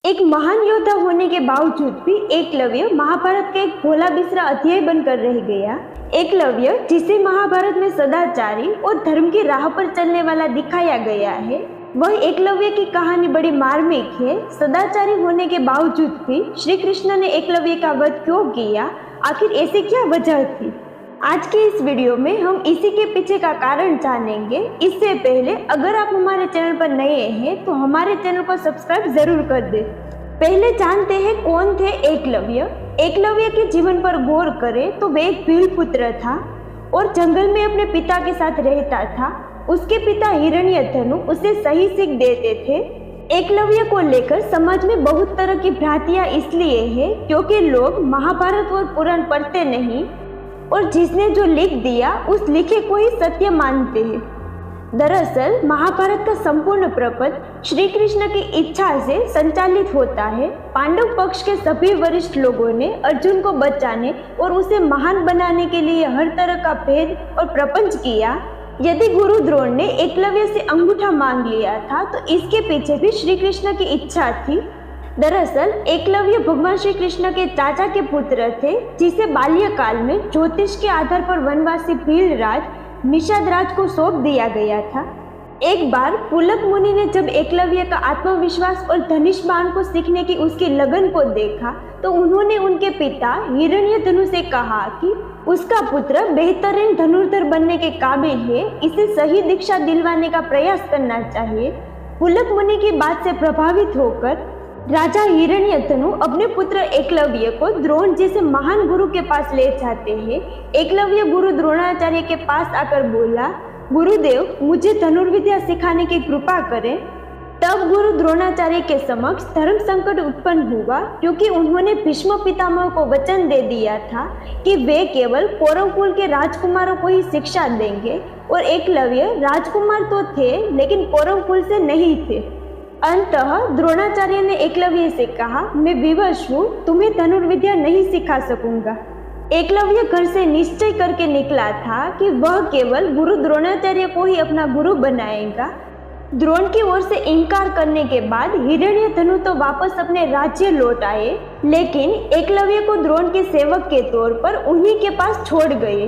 एक महान योद्धा होने के बावजूद भी एकलव्य महाभारत का एक भोला बिसरा अध्याय बनकर रह गया। एकलव्य जिसे महाभारत में सदाचारी और धर्म की राह पर चलने वाला दिखाया गया है, वह एकलव्य की कहानी बड़ी मार्मिक है। सदाचारी होने के बावजूद भी श्री कृष्ण ने एकलव्य का वध क्यों किया, आखिर ऐसी क्या वजह थी? आज के इस वीडियो में हम इसी के पीछे का कारण जानेंगे। इससे पहले अगर आप हमारे चैनल पर नए हैं तो हमारे चैनल को सब्सक्राइब जरूर कर दें। पहले जानते हैं कौन थे एकलव्य। एकलव्य के जीवन पर गौर करें तो वह एक भील पुत्र था और जंगल में अपने पिता के साथ रहता था। उसके पिता हिरण्यधनु उसे सही सीख देते थे। एकलव्य को लेकर समाज में बहुत तरह की भ्रांतियां इसलिए है क्योंकि लोग महाभारत और पुराण पढ़ते नहीं और जिसने जो लिख दिया उस लिखे को ही सत्य मानते हैं। दरअसल महाभारत का संपूर्ण प्रपंच श्री कृष्ण की इच्छा से संचालित होता है। पांडव पक्ष के सभी वरिष्ठ लोगों ने अर्जुन को बचाने और उसे महान बनाने के लिए हर तरह का भेद और प्रपंच किया। यदि गुरु द्रोण ने एकलव्य से अंगूठा मांग लिया था तो इसके पीछे भी श्री कृष्ण की इच्छा थी। दरअसल एकलव्य भगवान श्री कृष्ण के चाचा के पुत्र थे, जिसे बाल्यकाल में ज्योतिष के आधार पर वनवासी भील राज निषाद राज को सौंप दिया गया था। एक बार पुलक मुनि ने जब एकलव्य का आत्मविश्वास और धनुष बाण को सीखने की उसकी लगन को देखा तो उन्होंने उनके पिता हिरण्यधनु से कहा कि उसका पुत्र बेहतरीन धनुर्धर बनने के काबिल है, इसे सही दीक्षा दिलवाने का प्रयास करना चाहिए। पुलक मुनि की बात से प्रभावित होकर राजा हिरण्यधनु अपने पुत्र एकलव्य को द्रोण जैसे महान गुरु के पास ले जाते हैं। एकलव्य गुरु द्रोणाचार्य के पास आकर बोला, गुरुदेव मुझे धनुर्विद्या सिखाने की कृपा करें। तब गुरु द्रोणाचार्य के समक्ष धर्म संकट उत्पन्न हुआ क्योंकि उन्होंने भीष्म पितामह को वचन दे दिया था कि वे केवल कौरव कुल के राजकुमारों को ही शिक्षा देंगे और एकलव्य राजकुमार तो थे लेकिन कौरव कुल से नहीं थे। अंततः द्रोणाचार्य ने एकलव्य से कहा, मैं विवश हूँ, तुम्हें धनुर्विद्या नहीं सिखा सकूंगा। एकलव्य घर से निश्चय करके निकला था कि वह केवल गुरु द्रोणाचार्य को ही अपना गुरु बनाएगा। द्रोण की ओर से इनकार करने के बाद हिरण्यधनु तो वापस अपने राज्य लौट आए, लेकिन एकलव्य को द्रोण के सेवक के तौर पर उन्हीं के पास छोड़ गए।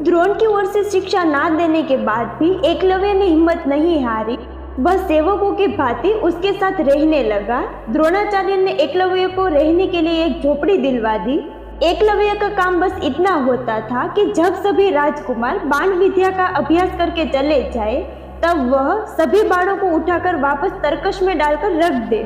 द्रोण की ओर से शिक्षा ना देने के बाद भी एकलव्य ने हिम्मत नहीं हारी। वह सेवकों की भांति उसके साथ रहने लगा। द्रोणाचार्य ने एकलव्य को रहने के लिए एक झोपड़ी दिलवा दी। एकलव्य का काम बस इतना होता था कि जब सभी राजकुमार बाण विद्या का अभ्यास करके चले जाए तब वह सभी बाणों को उठाकर वापस तरकश में डालकर रख दे।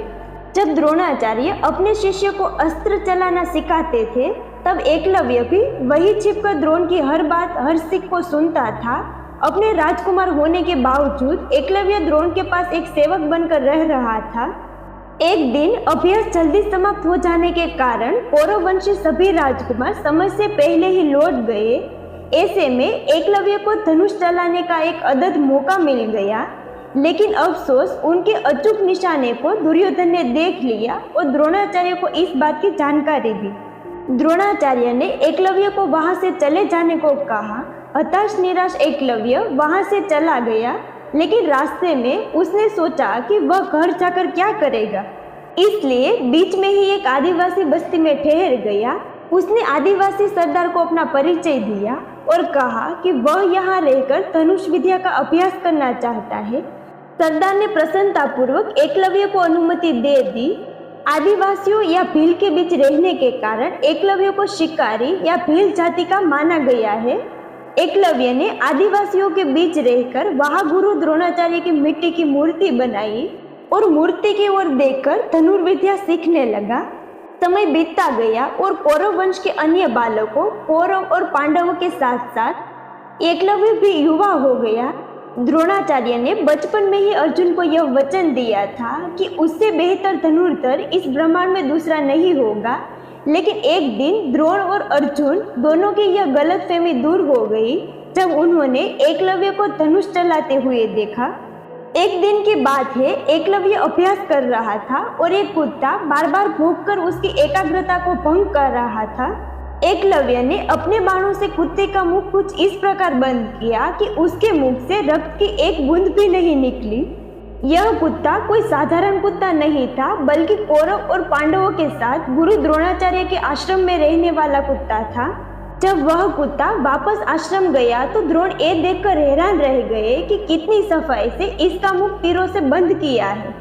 जब द्रोणाचार्य अपने शिष्य को अस्त्र चलाना सिखाते थे तब एकलव्य भी वही छिपकर द्रोण की हर बात हर सीख को सुनता था। अपने राजकुमार होने के बावजूद एकलव्य द्रोण के पास एक सेवक बनकर रह रहा था। एक दिन अभ्यास जल्दी समाप्त हो जाने के कारण कौरववंशी सभी राजकुमार समय से पहले ही लौट गए। ऐसे में एकलव्य को धनुष चलाने का एक अदद मौका मिल गया, लेकिन अफसोस उनके अचूक निशाने को दुर्योधन ने देख लिया और द्रोणाचार्य को इस बात की जानकारी दी। द्रोणाचार्य ने एकलव्य को वहां से चले जाने को कहा। हताश निराश एकलव्य वहां से चला गया, लेकिन रास्ते में उसने सोचा कि वह घर जाकर क्या करेगा, इसलिए बीच में ही एक आदिवासी बस्ती में ठहर गया। उसने आदिवासी सरदार को अपना परिचय दिया और कहा कि वह यहाँ रहकर धनुष विद्या का अभ्यास करना चाहता है। सरदार ने प्रसन्नतापूर्वक एकलव्य को अनुमति दे दी। आदिवासियों या भील के बीच रहने के कारण एकलव्य को शिकारी या भील जाति का माना गया है। एकलव्य ने आदिवासियों के बीच रहकर वहां गुरु द्रोणाचार्य की मिट्टी की मूर्ति बनाई और मूर्ति की ओर देखकर धनुर्विद्या सीखने लगा। समय बीतता गया और कौरव वंश के अन्य बालकों कौरव और पांडवों के साथ साथ एकलव्य भी युवा हो गया। द्रोणाचार्य ने बचपन में ही अर्जुन को यह वचन दिया था कि उससे बेहतर धनुर्धर इस ब्रह्मांड में दूसरा नहीं होगा, लेकिन एक दिन द्रोण और अर्जुन दोनों की यह गलतफहमी दूर हो गई जब उन्होंने एकलव्य को धनुष चलाते हुए देखा। एक दिन की बात है, एकलव्य अभ्यास कर रहा था और एक कुत्ता बार बार भौंककर उसकी एकाग्रता को भंग कर रहा था। एकलव्य ने अपने बाणों से कुत्ते का मुंह कुछ इस प्रकार बंद किया कि उसके मुंह से रक्त की एक बूंद भी नहीं निकली। यह कुत्ता कोई साधारण कुत्ता नहीं था, बल्कि कौरव और पांडवों के साथ गुरु द्रोणाचार्य के आश्रम में रहने वाला कुत्ता था। जब वह कुत्ता वापस आश्रम गया तो द्रोण ये देखकर हैरान रह गए कि कितनी सफाई से इसका मुख तीरों से बंद किया है।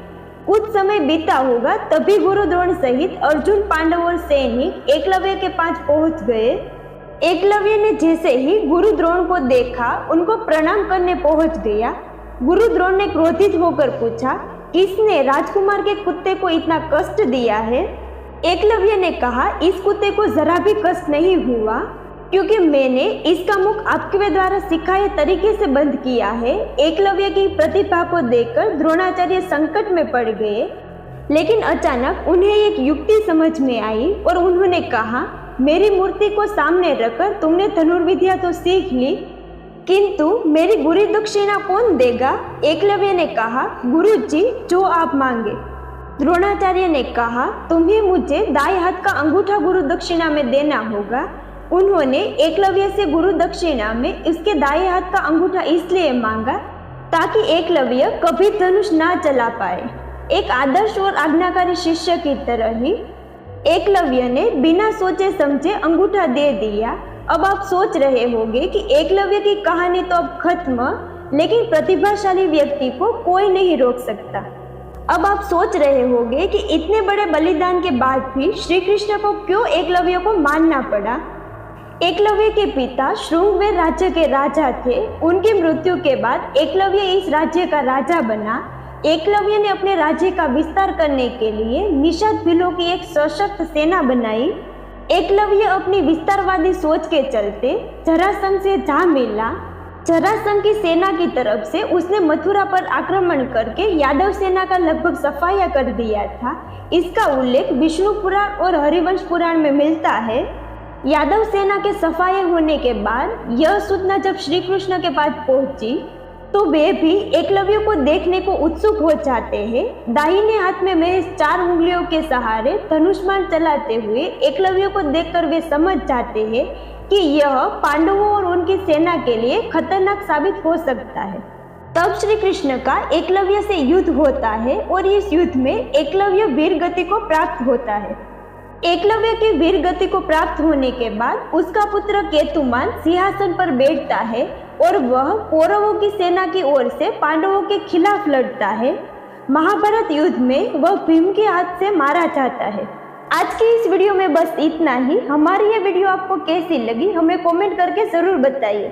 कुछ समय बीता होगा, तभी गुरु द्रोण सहित अर्जुन, पांडव और सैनिक एकलव्य के पास पहुंच गए। एकलव्य ने जैसे ही गुरु द्रोण को देखा, उनको प्रणाम करने पहुंच गया। गुरु द्रोण ने क्रोधित होकर पूछा, किसने राजकुमार के कुत्ते को इतना कष्ट दिया है? एकलव्य ने कहा, इस कुत्ते को जरा भी कष्ट नहीं हुआ, क्योंकि मैंने इसका मुख आपके द्वारा सिखाए तरीके से बंद किया है। एकलव्य की प्रतिभा को देखकर द्रोणाचार्य संकट में पड़ गए, लेकिन अचानक उन्हें एक युक्ति समझ में आई और उन्होंने कहा, मेरी मूर्ति को सामने रखकर तुमने धनुर्विद्या तो सीख ली, किंतु मेरी गुरु दक्षिणा कौन देगा? एकलव्य ने कहा, गुरुजी, जो आप मांगे। द्रोणाचार्य ने कहा, तुम्हें मुझे दाएं हाथ का अंगूठा गुरु दक्षिणा में देना होगा। उन्होंने एकलव्य से गुरु दक्षिणा में इसके दाएं हाथ का अंगूठा इसलिए मांगा ताकि एकलव्य कभी धनुष ना चला पाए। एक आदर्श और आज्ञाकारी शिष्य की तरह ही एकलव्य ने बिना सोचे समझे अंगूठा दे दिया। अब आप सोच रहे होंगे कि एकलव्य की कहानी तो अब खत्म, लेकिन प्रतिभाशाली व्यक्ति को कोई नहीं रोक सकता। अब आप सोच रहे होंगे कि इतने बड़े बलिदान के बाद भी श्री कृष्ण को क्यों एकलव्य को मानना पड़ा। एकलव्य के पिता श्रृंगवेर राज्य के राजा थे। उनकी मृत्यु के बाद एकलव्य इस राज्य का राजा बना। एकलव्य ने अपने राज्य का विस्तार करने के लिए निषाद भीलों की एक सशक्त सेना बनाई। एकलव्य अपनी विस्तारवादी सोच के चलते जरासंध से जा मिला। जरासंध की सेना की तरफ से उसने मथुरा पर आक्रमण करके यादव सेना का लगभग सफाया कर दिया था। इसका उल्लेख विष्णु पुराण और हरिवंश पुराण में मिलता है। यादव सेना के सफाये होने के बाद यह सूचना जब श्री कृष्ण के पास पहुंची तो वे भी एकलव्य को देखने को उत्सुक हो जाते हैं। दाहिने हाथ में महज 4 उंगलियों के सहारे धनुष्मान चलाते हुए एकलव्य को देखकर वे समझ जाते हैं कि यह पांडवों और उनकी सेना के लिए खतरनाक साबित हो सकता है। तब श्री कृष्ण का एकलव्य से युद्ध होता है और इस युद्ध में एकलव्य वीर गति को प्राप्त होता है। एकलव्य की वीर गति को प्राप्त होने के बाद उसका पुत्र केतुमान सिंहासन पर बैठता है और वह कौरवों की सेना की ओर से पांडवों के खिलाफ लड़ता है। महाभारत युद्ध में वह भीम के हाथ से मारा जाता है। आज की इस वीडियो में बस इतना ही। हमारी ये वीडियो आपको कैसी लगी हमें कमेंट करके जरूर बताइए।